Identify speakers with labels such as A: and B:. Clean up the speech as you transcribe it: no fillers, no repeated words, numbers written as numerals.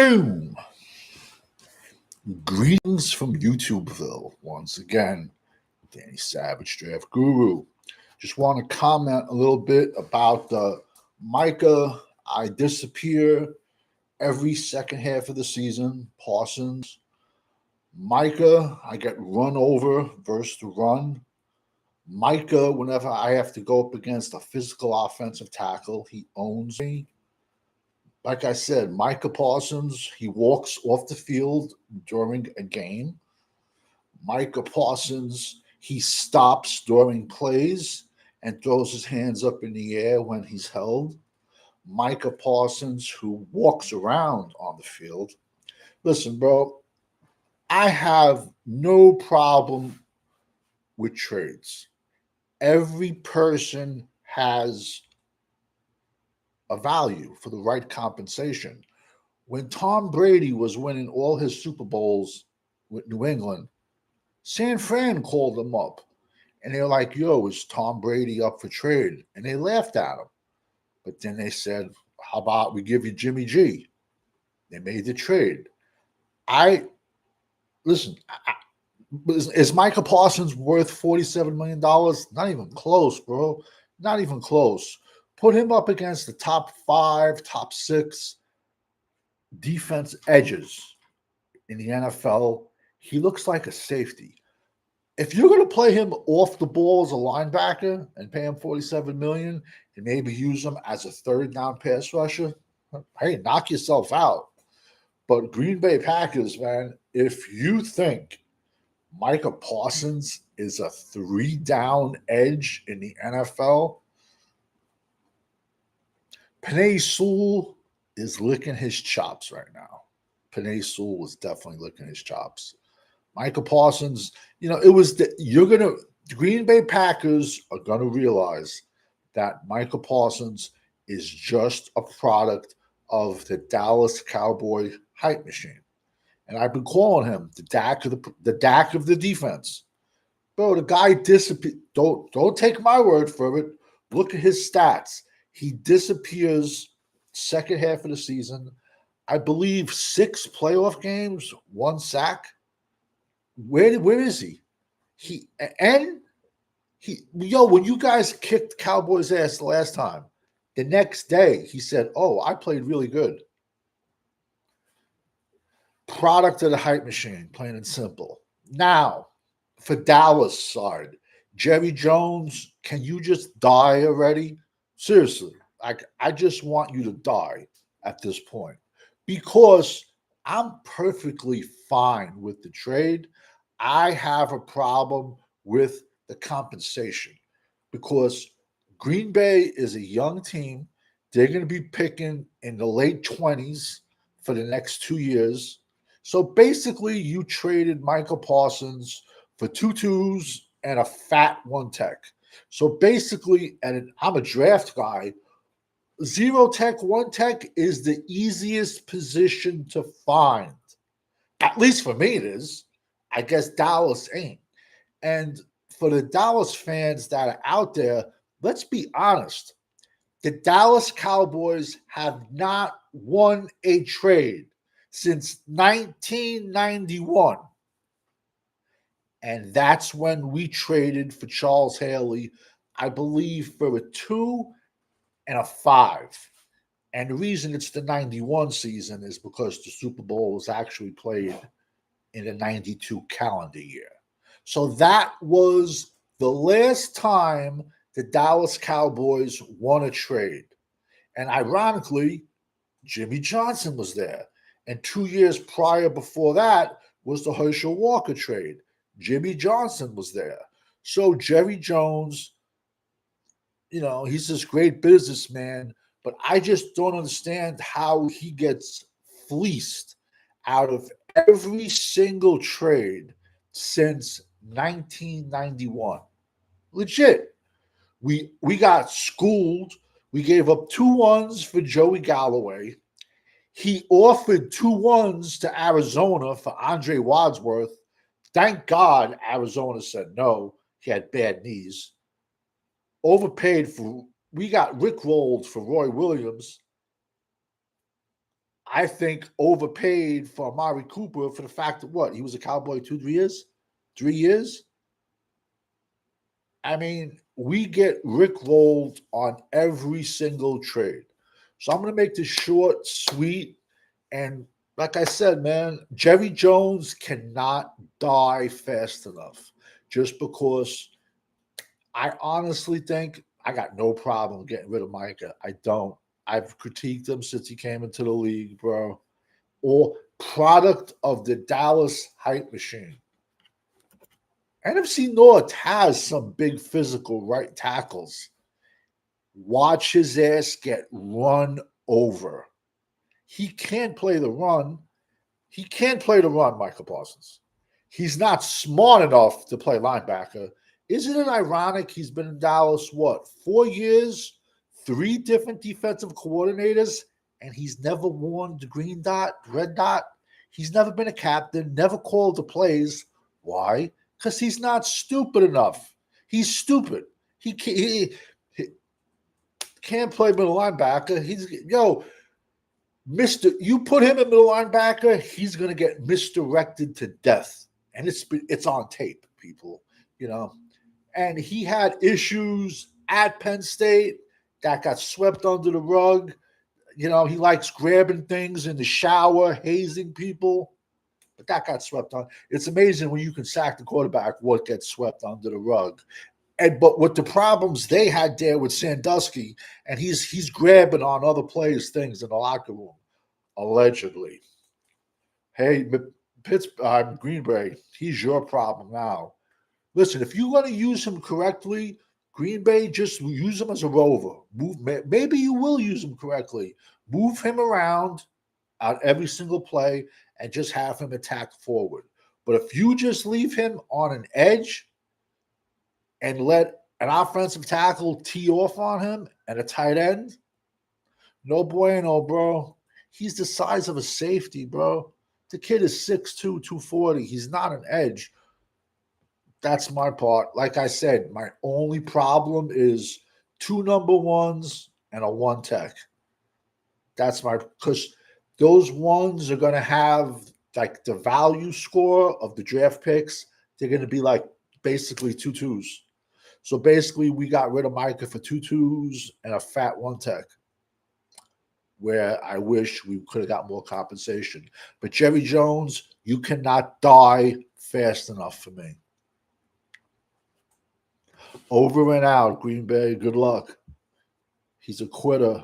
A: Boom! Greetings from YouTubeville. Once again, Danny Savage, Draft Guru. Just want to comment a little bit about the Micah. I disappear every second half of the season. Parsons. Micah, I get run over versus the run. Micah, whenever I have to go up against a physical offensive tackle, he owns me. Like I said, Micah Parsons, he walks off the field during a game. Micah Parsons, he stops during plays and throws his hands up in the air when he's held. Micah Parsons, who walks around on the field. Listen, bro, I have no problem with trades. Every person has a value for the right compensation. When Tom Brady was winning all his Super Bowls with New England, San Fran called him up and they were like, yo, is Tom Brady up for trade? And they laughed at him. But then they said, how about we give you Jimmy G? They made the trade. Listen, is Micah Parsons worth $47 million? Not even close, bro. Not even close. Put him up against the top 5, top 6 defense edges in the NFL. He looks like a safety. If you're going to play him off the ball as a linebacker and pay him $47 million and maybe use him as a third down pass rusher, hey, knock yourself out. But Green Bay Packers, man, if you think Micah Parsons is a 3-down edge in the NFL, Penei Sewell is licking his chops right now. Penei Sewell is definitely licking his chops. Micah Parsons, the Green Bay Packers are gonna realize that Micah Parsons is just a product of the Dallas Cowboy hype machine. And I've been calling him the Dak of the defense. Bro, the guy disappeared. Don't take my word for it. Look at his stats. He disappears second half of the season. I believe 6 playoff games, 1 sack. Where is he? When you guys kicked Cowboys' ass the last time, the next day he said, "Oh, I played really good." Product of the hype machine, plain and simple. Now, for Dallas side, Jerry Jones, can you just die already? Seriously, I just want you to die at this point because I'm perfectly fine with the trade. I have a problem with the compensation because Green Bay is a young team. They're going to be picking in the late 20s for the next 2 years. So basically, you traded Michael Parsons for 2 twos and a fat 1 tech. So basically, and I'm a draft guy, 0 tech, 1 tech is the easiest position to find. At least for me, it is. I guess Dallas ain't. And for the Dallas fans that are out there, let's be honest. The Dallas Cowboys have not won a trade since 1991. And that's when we traded for Charles Haley, I believe, for a 2 and a 5. And the reason it's the 91 season is because the Super Bowl was actually played in the 92 calendar year. So that was the last time the Dallas Cowboys won a trade. And ironically, Jimmy Johnson was there. And 2 years prior before that was the Herschel Walker trade. Jimmy Johnson was there. So Jerry Jones, he's this great businessman, but I just don't understand how he gets fleeced out of every single trade since 1991. Legit. We got schooled. We gave up 2 1s for Joey Galloway. He offered 2 1s to Arizona for Andre Wadsworth. Thank God Arizona said no. He had bad knees. We got rickrolled for Roy Williams. I think, overpaid for Amari Cooper for the fact that what? He was a Cowboy 2 3 years? 3 years? I mean, we get rickrolled on every single trade. So I'm going to make this short, sweet, and like I said, man, Jerry Jones cannot die fast enough just because I honestly think I got no problem getting rid of Micah. I don't. I've critiqued him since he came into the league, bro. Or product of the Dallas hype machine. NFC North has some big physical right tackles. Watch his ass get run over. He can't play the run. He can't play the run, Michael Parsons. He's not smart enough to play linebacker. Isn't it ironic he's been in Dallas, what, 4 years, three different defensive coordinators, and he's never worn the green dot, red dot? He's never been a captain, never called the plays. Why? Because he's not stupid enough. He's stupid. He can't play middle linebacker. Mr. You put him in middle linebacker, he's going to get misdirected to death, and it's on tape, people. You know, and he had issues at Penn State that got swept under the rug. You know, he likes grabbing things in the shower, hazing people, but that got swept on. It's amazing when you can sack the quarterback what gets swept under the rug. But with the problems they had there with Sandusky, and he's grabbing on other players' things in the locker room, allegedly. Hey, Green Bay, he's your problem now. Listen, if you're going to use him correctly, Green Bay, just use him as a rover. Maybe you will use him correctly. Move him around on every single play and just have him attack forward. But if you just leave him on an edge and let an offensive tackle tee off on him and a tight end, no bueno, bro. He's the size of a safety, bro. The kid is 6'2", 240. He's not an edge. That's my part. Like I said, my only problem is 2 number ones and a 1 tech. That's because those ones are going to have like the value score of the draft picks. They're going to be like basically 2 twos. So basically, we got rid of Micah for 2 twos and a fat 1 tech, where I wish we could have got more compensation. But Jerry Jones, you cannot die fast enough for me. Over and out, Green Bay. Good luck. He's a quitter.